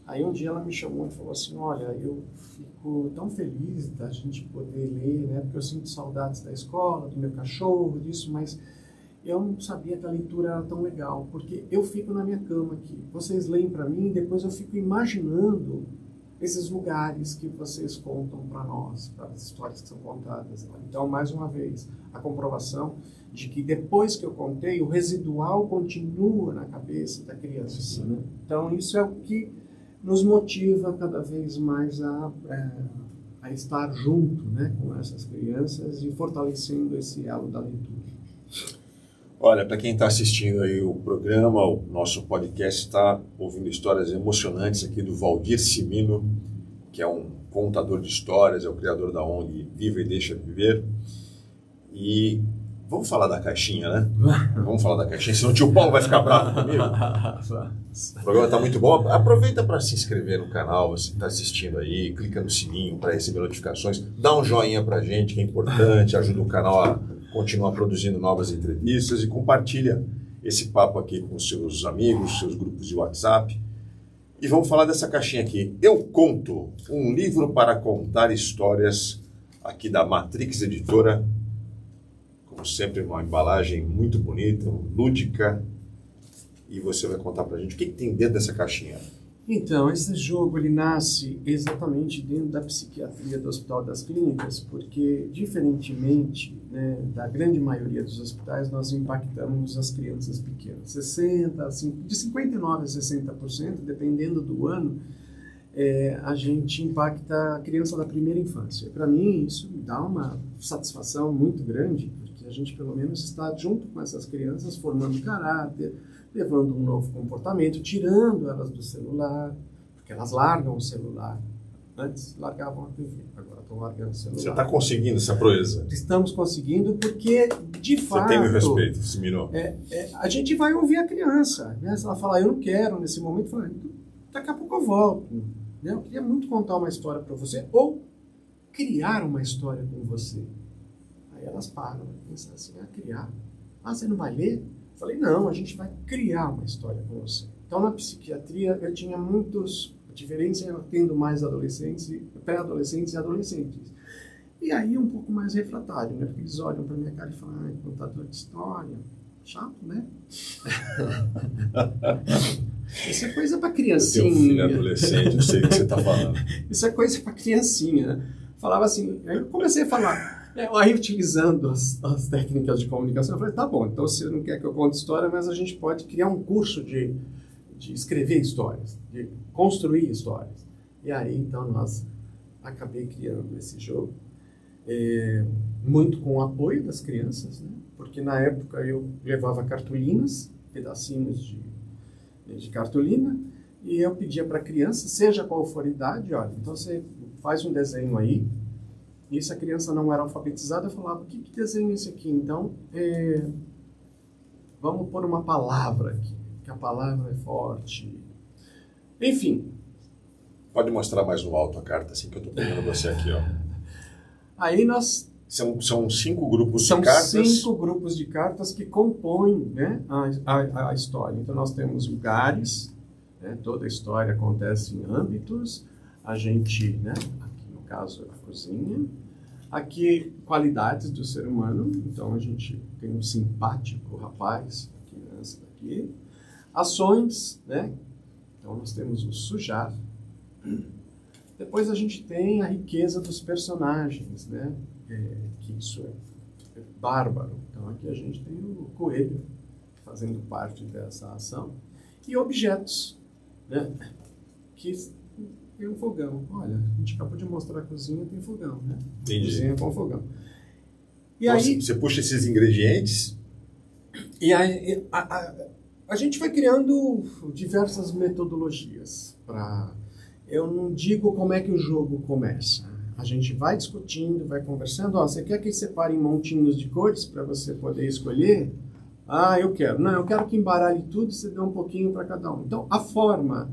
Aí um dia ela me chamou e falou assim, olha, eu fico tão feliz da gente poder ler, né? Porque eu sinto saudades da escola, do meu cachorro, disso, mas eu não sabia que a leitura era tão legal, porque eu fico na minha cama aqui, vocês leem para mim e depois eu fico imaginando esses lugares que vocês contam para nós, para as histórias que são contadas. Então, mais uma vez, a comprovação de que depois que eu contei, o residual continua na cabeça da criança. Né? Então, isso é o que nos motiva cada vez mais a estar junto, né, com essas crianças e fortalecendo esse elo da leitura. Olha, para quem está assistindo aí o programa, o nosso podcast, está ouvindo histórias emocionantes aqui do Valdir Cimino, que é um contador de histórias, é o criador da ONG Viva e Deixa Viver. E vamos falar da caixinha, né? Vamos falar da caixinha, senão o tio Paulo vai ficar bravo comigo. O programa está muito bom. Aproveita para se inscrever no canal, você está assistindo aí, clica no sininho para receber notificações, dá um joinha para a gente, que é importante, ajuda o canal a continuar produzindo novas entrevistas e compartilha esse papo aqui com seus amigos, seus grupos de WhatsApp. E vamos falar dessa caixinha aqui. Eu Conto, um livro para contar histórias, aqui da Matrix Editora. Como sempre, uma embalagem muito bonita, lúdica. E você vai contar pra gente o que tem dentro dessa caixinha. Então, esse jogo ele nasce exatamente dentro da psiquiatria do Hospital das Clínicas, porque, diferentemente, né, da grande maioria dos hospitais, nós impactamos as crianças pequenas. De 59% a 60%, dependendo do ano, a gente impacta a criança da primeira infância. Para mim, isso me dá uma satisfação muito grande, porque a gente, pelo menos, está junto com essas crianças, formando caráter, levando um novo comportamento, tirando elas do celular, porque elas largam o celular. Antes largavam a TV, agora estão largando o celular. Você está conseguindo essa proeza? Estamos conseguindo porque, de fato... Você tem meu respeito, Cimino. A gente vai ouvir a criança, né? Se ela falar, eu não quero nesse momento, fala, daqui a pouco eu volto. Né? Eu queria muito contar uma história para você, ou criar uma história com você. Aí elas param, pensam assim, criar. Você não vai ler? Eu falei, não, a gente vai criar uma história com você. Então, na psiquiatria, eu tinha a diferença era tendo mais adolescentes, pré-adolescentes e adolescentes. E aí, um pouco mais refratário, né? Porque eles olham para minha cara e falam, contador de história, chato, né? Isso é coisa para criancinha. Eu tenho um filho adolescente, eu sei o que você está falando. Isso é coisa para criancinha, né? Falava assim, aí eu comecei a falar... Aí, utilizando as técnicas de comunicação, eu falei, tá bom, então você não quer que eu conte história, mas a gente pode criar um curso de escrever histórias, de construir histórias. E aí, então, acabei criando esse jogo, muito com o apoio das crianças, né? Porque na época eu levava cartolinas, pedacinhos de cartolina, e eu pedia para a criança, seja qual for a idade, olha, então você faz um desenho aí, e se a criança não era alfabetizada, eu falava, que desenho é esse aqui? Então, vamos pôr uma palavra aqui, que a palavra é forte. Enfim. Pode mostrar mais no alto a carta, assim que eu estou pegando você aqui, ó. Aí nós... São 5 grupos de cartas? São 5 grupos de cartas que compõem, né, a história. Então nós temos lugares, né, toda a história acontece em âmbitos, a gente, né, aqui no caso a cozinha, aqui qualidades do ser humano, então a gente tem um simpático rapaz, a criança aqui, ações, né, então nós temos o sujar, depois a gente tem a riqueza dos personagens, né, que isso é bárbaro. Então aqui a gente tem o coelho fazendo parte dessa ação e objetos, né? Que tem um fogão. Olha, a gente acabou de mostrar a cozinha, tem fogão, né? Entendi. Cozinha com fogão. E então, aí você puxa esses ingredientes e aí a gente vai criando diversas metodologias para... Eu não digo como é que o jogo começa. A gente vai discutindo, vai conversando. Ó, você quer que separe em montinhos de cores para você poder escolher? Ah, eu quero. Não, eu quero que embaralhe tudo e você dê um pouquinho para cada um. Então, a forma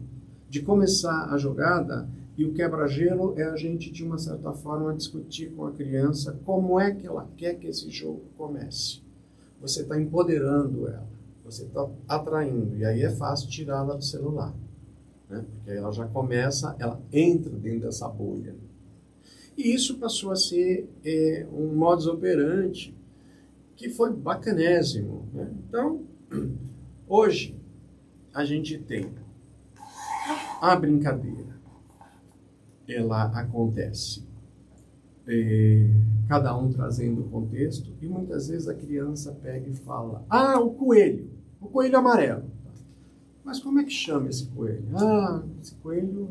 de começar a jogada e o quebra-gelo é a gente, de uma certa forma, discutir com a criança como é que ela quer que esse jogo comece. Você está empoderando ela, você está atraindo, e aí é fácil tirá-la do celular, né? Porque aí ela já começa, ela entra dentro dessa bolha. E isso passou a ser um modus operandi que foi bacanésimo, né? Então, hoje, a gente tem a brincadeira. Ela acontece, cada um trazendo o contexto, e muitas vezes a criança pega e fala, ah, o coelho amarelo. Mas como é que chama esse coelho? Ah, esse coelho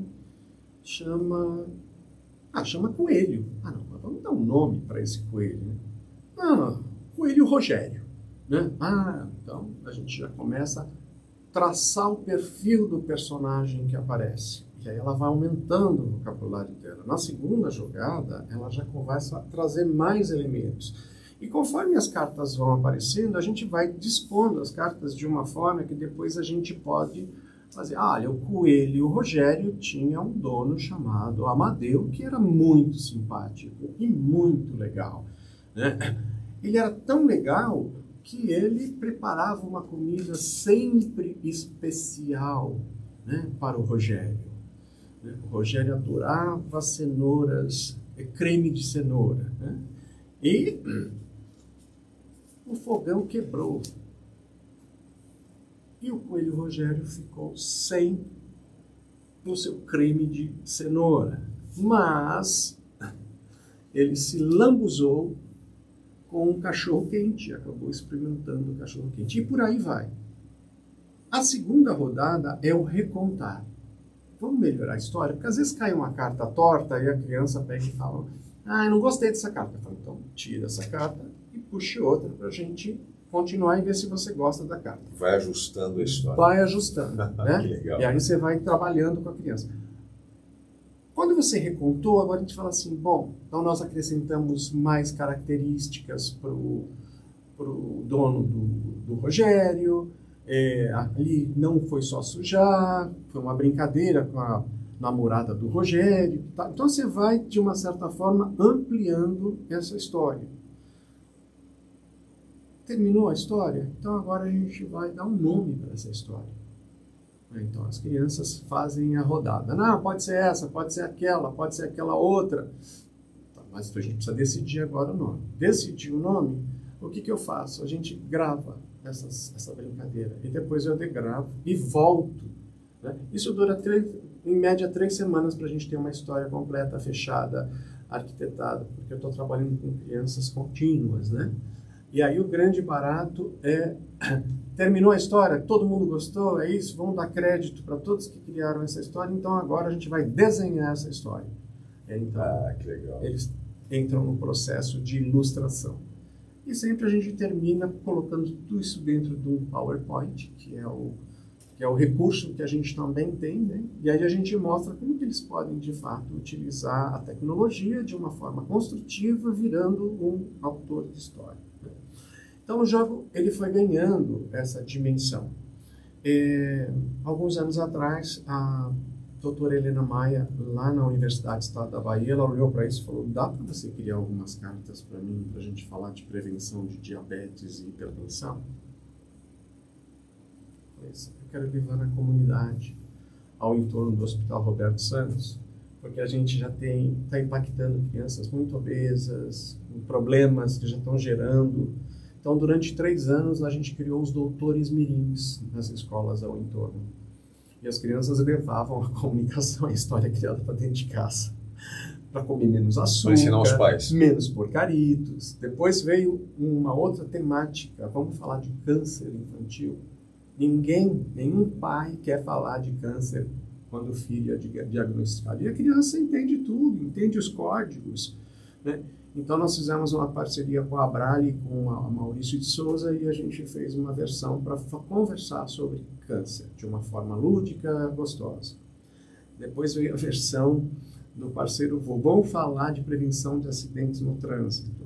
chama coelho. Ah, não, mas vamos dar um nome para esse coelho, né? Ah, coelho Rogério, né? Ah, então a gente já começa a traçar o perfil do personagem que aparece. E aí ela vai aumentando o vocabulário dela. Na segunda jogada, ela já começa a trazer mais elementos. E conforme as cartas vão aparecendo, a gente vai dispondo as cartas de uma forma que depois a gente pode fazer. Ah, olha, o coelho Rogério tinha um dono chamado Amadeu, que era muito simpático e muito legal, né? Ele era tão legal que ele preparava uma comida sempre especial, né, para o Rogério. O Rogério adorava cenouras, creme de cenoura, né? E o fogão quebrou. E o coelho Rogério ficou sem o seu creme de cenoura. Mas ele se lambuzou com um cachorro-quente, acabou experimentando o cachorro-quente. E por aí vai. A segunda rodada é o recontar. Vamos melhorar a história? Porque às vezes cai uma carta torta e a criança pega e fala, ah, eu não gostei dessa carta. Eu falo, então tira essa carta e puxe outra para a gente continuar e ver se você gosta da carta. Vai ajustando a história. Vai ajustando, né? Que legal. E aí você vai trabalhando com a criança. Quando você recontou, agora a gente fala assim, bom, então nós acrescentamos mais características para o dono do Rogério, ali não foi só sujar, foi uma brincadeira com a namorada do Rogério. Tá? Então você vai, de uma certa forma, ampliando essa história. Terminou a história? Então agora a gente vai dar um nome para essa história. Então as crianças fazem a rodada. Não, pode ser essa, pode ser aquela outra. Tá, mas a gente precisa decidir agora o nome. Decidir o nome, o que eu faço? A gente grava essa brincadeira. E depois eu degravo e volto. Né? Isso dura em média 3 semanas para a gente ter uma história completa, fechada, arquitetada, porque eu estou trabalhando com crianças contínuas, né? E aí o grande barato é terminou a história, todo mundo gostou, é isso, vamos dar crédito para todos que criaram essa história, então agora a gente vai desenhar essa história. Então, que legal. eles entram no processo de ilustração. E sempre a gente termina colocando tudo isso dentro do PowerPoint, que é o recurso que a gente também tem, né? E aí a gente mostra como que eles podem, de fato, utilizar a tecnologia de uma forma construtiva, virando um autor de história. Então, o jogo ele foi ganhando essa dimensão. Alguns anos atrás, a doutora Helena Maia, lá na Universidade do Estado da Bahia, ela olhou para isso e falou, dá para você criar algumas cartas para mim, para a gente falar de prevenção de diabetes e hipertensão? Eu quero levar na comunidade, ao entorno do Hospital Roberto Santos, porque a gente já está impactando crianças muito obesas, com problemas que já estão gerando. Então, durante 3 anos, a gente criou os doutores mirins nas escolas ao entorno. E as crianças levavam a comunicação, a história criada para dentro de casa, para comer menos açúcar, para ensinar os pais, menos porcaritos. Depois veio uma outra temática, vamos falar de câncer infantil. Nenhum pai quer falar de câncer quando o filho é diagnosticado. E a criança entende tudo, entende os códigos, né? Então, nós fizemos uma parceria com a Abrali e com a Maurício de Souza e a gente fez uma versão para conversar sobre câncer, de uma forma lúdica, gostosa. Depois veio a versão do parceiro Vô, vamos falar de prevenção de acidentes no trânsito.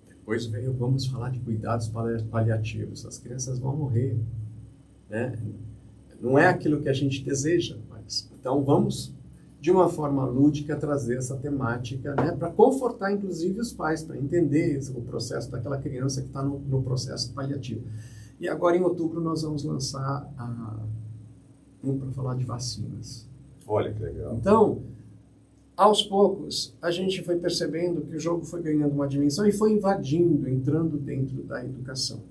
Depois veio, vamos falar de cuidados paliativos. As crianças vão morrer, né? Não é aquilo que a gente deseja, mas então vamos de uma forma lúdica, trazer essa temática, né, para confortar, inclusive, os pais, para entender o processo daquela criança que está no processo paliativo. E agora, em outubro, nós vamos lançar para falar de vacinas. Olha que legal. Então, aos poucos, a gente foi percebendo que o jogo foi ganhando uma dimensão e foi invadindo, entrando dentro da educação.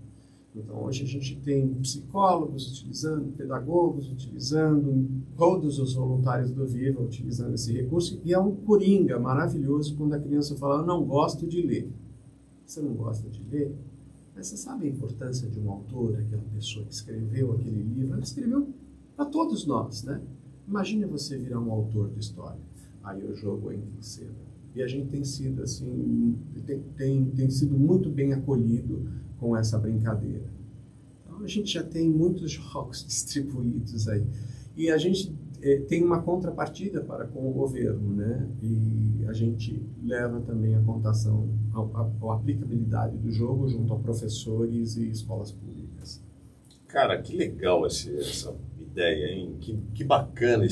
Então, hoje a gente tem psicólogos utilizando, pedagogos utilizando, todos os voluntários do Viva utilizando esse recurso, e é um coringa maravilhoso quando a criança fala, eu não gosto de ler. Você não gosta de ler? Mas você sabe a importância de um autor, aquela pessoa que escreveu aquele livro? Ela escreveu para todos nós, né? Imagine você virar um autor de história. Aí o jogo entra em cena. E a gente tem sido, assim, tem sido muito bem acolhido com essa brincadeira. Então, a gente já tem muitos jogos distribuídos aí. E a gente tem uma contrapartida com o governo, né? E a gente leva também a contação, a aplicabilidade do jogo junto a professores e escolas públicas. Cara, que legal essa ideia, hein? Que bacana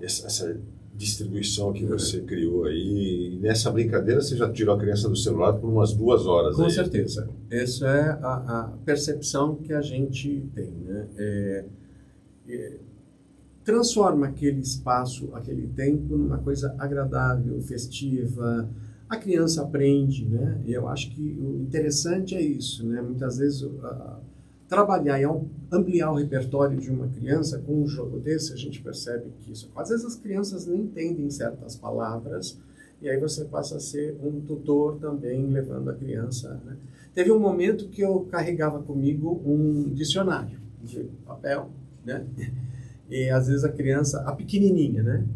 essa distribuição que você criou aí. E nessa brincadeira você já tirou a criança do celular por umas 2 horas. Com certeza. Essa é a percepção que a gente tem, né? Transforma aquele espaço, aquele tempo, numa coisa agradável, festiva. A criança aprende, né? E eu acho que o interessante é isso, né? Muitas vezes trabalhar e ampliar o repertório de uma criança com um jogo desse, a gente percebe que isso... Às vezes as crianças não entendem certas palavras e aí você passa a ser um tutor também, levando a criança, né? Teve um momento que eu carregava comigo um dicionário de papel, né? E às vezes a criança, a pequenininha, né?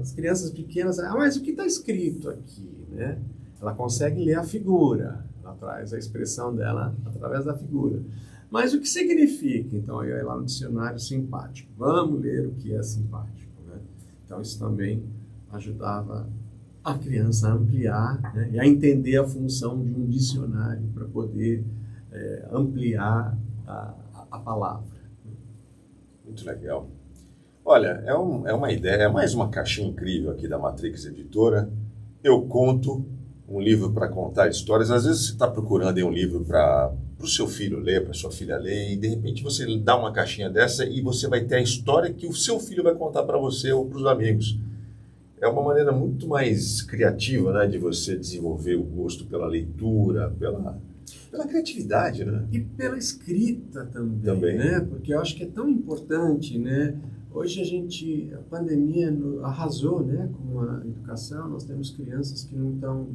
As crianças pequenas, mas o que está escrito aqui, né? Ela consegue ler a figura, ela traz a expressão dela através da figura. Mas o que significa? Então, eu ia lá no dicionário simpático. Vamos ler o que é simpático, né? Então, isso também ajudava a criança a ampliar, né? E a entender a função de um dicionário para poder ampliar a palavra. Muito legal. Olha, é uma ideia, é mais uma caixinha incrível aqui da Matrix Editora. Eu conto um livro para contar histórias. Às vezes você está procurando aí um livro para o seu filho ler, para sua filha ler, e de repente você dá uma caixinha dessa e você vai ter a história que o seu filho vai contar para você ou para os amigos. É uma maneira muito mais criativa, né, de você desenvolver o gosto pela leitura, pela criatividade, né? E pela escrita também, né? Porque eu acho que é tão importante, né? Hoje a pandemia arrasou, né, com a educação. Nós temos crianças que não estão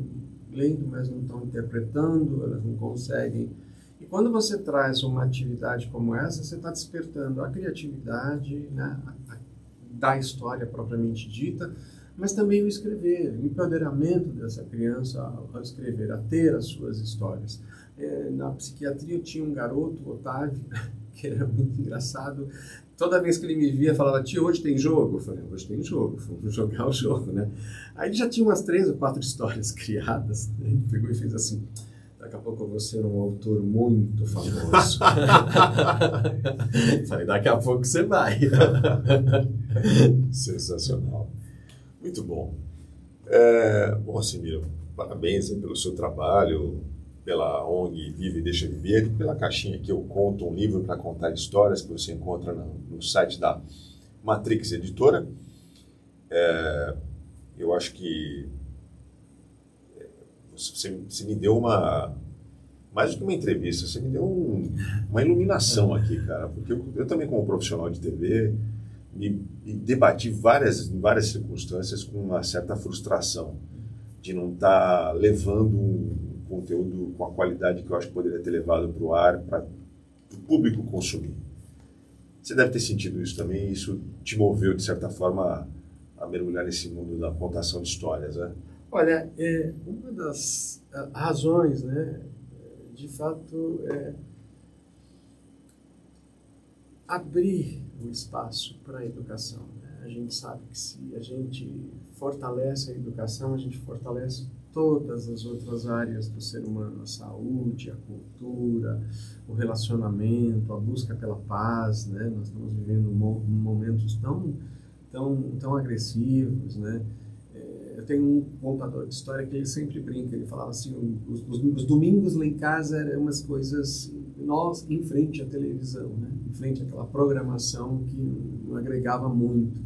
lendo, mas não estão interpretando, elas não conseguem. E quando você traz uma atividade como essa, você está despertando a criatividade, né, da história propriamente dita, mas também o escrever, o empoderamento dessa criança ao escrever, a ter as suas histórias. Na psiquiatria eu tinha um garoto, Otávio, que era muito engraçado. Toda vez que ele me via, falava: tio, hoje tem jogo? Eu falei: hoje tem jogo, vamos jogar o jogo, né? Aí ele já tinha umas 3 ou 4 histórias criadas, né? Ele pegou e fez assim: daqui a pouco eu vou ser um autor muito famoso. Falei: daqui a pouco você vai. Sensacional. Muito bom. Bom, Alcemiro, parabéns pelo seu trabalho, pela ONG Viva e Deixa Viver, pela caixinha que eu conto, um livro para contar histórias que você encontra no site da Matrix Editora. Eu acho que você me deu mais do que uma entrevista, você me deu uma iluminação aqui, cara, porque eu também, como profissional de TV, me debati em várias circunstâncias com uma certa frustração de não estar levando um conteúdo com a qualidade que eu acho que poderia ter levado para o ar, para o público consumir. Você deve ter sentido isso também, e isso te moveu, de certa forma, a mergulhar nesse mundo da contação de histórias, né? Olha, uma das razões, né, de fato, é abrir o espaço para a educação, né? A gente sabe que se a gente fortalece a educação, a gente fortalece todas as outras áreas do ser humano: a saúde, a cultura, o relacionamento, a busca pela paz, né? Nós estamos vivendo momentos tão agressivos, né? Eu tenho um contador de história que ele sempre brinca, ele falava assim: os domingos lá em casa eram umas coisas, nós em frente à televisão, né? Em frente àquela programação que não agregava muito.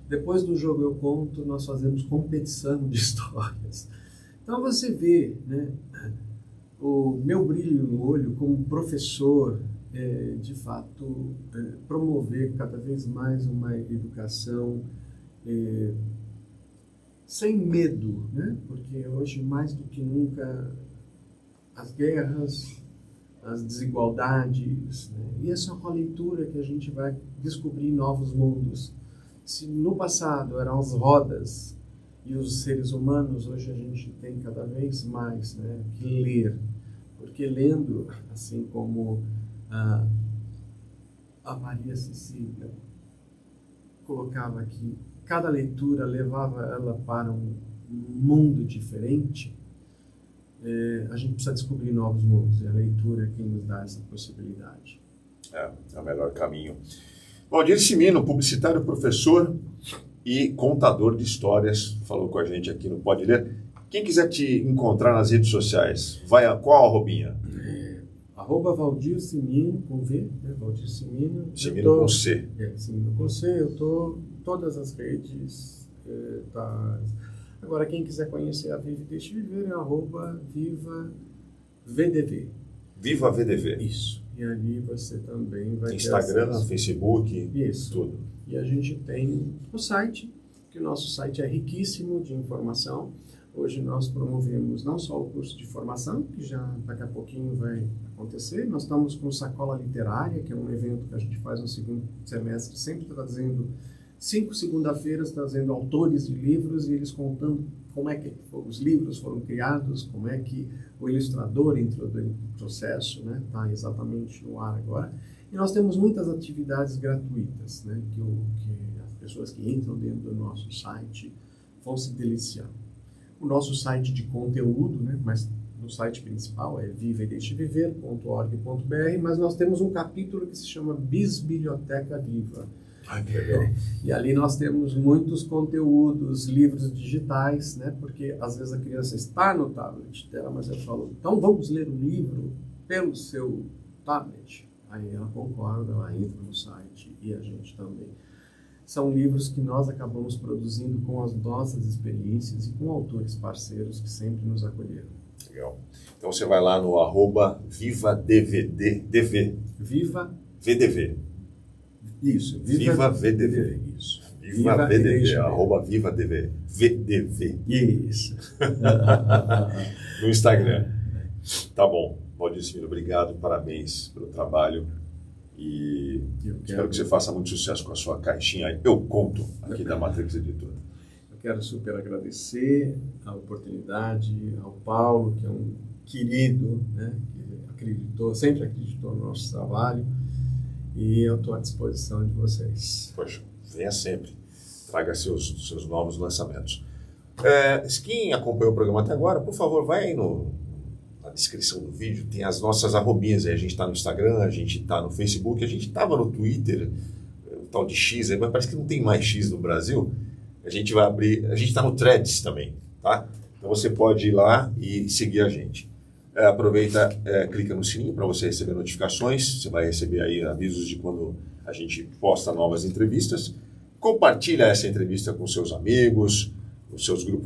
Depois do jogo eu conto, nós fazemos competição de histórias. Então você vê, né, o meu brilho no olho como professor, de fato, promover cada vez mais uma educação sem medo, né? Porque hoje, mais do que nunca, as guerras, as desigualdades, né? E é só com a leitura que a gente vai descobrir novos mundos. Se no passado eram as rodas e os seres humanos, hoje a gente tem cada vez mais, né, que ler. Porque lendo, assim como a Maria Cecília colocava aqui, cada leitura levava ela para um mundo diferente. A gente precisa descobrir novos mundos, e a leitura é quem nos dá essa possibilidade. É o melhor caminho. Valdir Cimino, publicitário, professor e contador de histórias, falou com a gente aqui no Pode Ler. Quem quiser te encontrar nas redes sociais, qual a arrobinha? Valdir Cimino, com V, né? Valdir Cimino. Cimino com C. Cimino com C, eu estou em todas as redes. Agora, quem quiser conhecer a Viva e Deixa Viver é @VivaVDV. Viva VDV. Isso. E ali você também vai Instagram, Facebook, isso, tudo. E a gente tem o site, que o nosso site é riquíssimo de informação. Hoje nós promovemos não só o curso de formação, que já daqui a pouquinho vai acontecer, nós estamos com Sacola Literária, que é um evento que a gente faz no segundo semestre, sempre trazendo 5 segunda-feiras, trazendo autores de livros e eles contando como é que os livros foram criados, como é que o ilustrador entrou no processo, né? Está exatamente no ar agora. E nós temos muitas atividades gratuitas, né? Que as pessoas que entram dentro do nosso site vão se deliciar. O nosso site de conteúdo, né? Mas no site principal é vivaedechaviver.org.br, mas nós temos um capítulo que se chama Bisbilhoteca Viva. Ai, que legal. E ali nós temos muitos conteúdos, livros digitais, né? Porque às vezes a criança está no tablet dela, mas eu falo: então vamos ler um livro pelo seu tablet. Aí ela concorda, ela entra no site e a gente também. São livros que nós acabamos produzindo com as nossas experiências e com autores parceiros que sempre nos acolheram. Legal. Então você vai lá no @VivaDVD. Viva VDV. Isso. Viva VDV. Isso. Viva VDV. @VivaDV. VDV. Isso. No Instagram. Tá bom. Valdir Cimino, obrigado, parabéns pelo trabalho e espero que você faça muito sucesso com a sua caixinha Eu Conto aqui da Matrix Editora. Eu quero super agradecer a oportunidade ao Paulo, que é um querido, né, que sempre acreditou no nosso trabalho, e eu estou à disposição de vocês. Poxa, venha sempre, traga seus novos lançamentos. Quem acompanhou o programa até agora, por favor, vai aí na descrição do vídeo, tem as nossas arrobinhas aí. A gente está no Instagram, a gente está no Facebook, a gente estava no Twitter, o tal de X aí, mas parece que não tem mais X no Brasil. A gente vai abrir, a gente está no Threads também, tá? Então você pode ir lá e seguir a gente. Aproveita, clica no sininho para você receber notificações, você vai receber aí avisos de quando a gente posta novas entrevistas. Compartilha essa entrevista com seus amigos, com seus grupos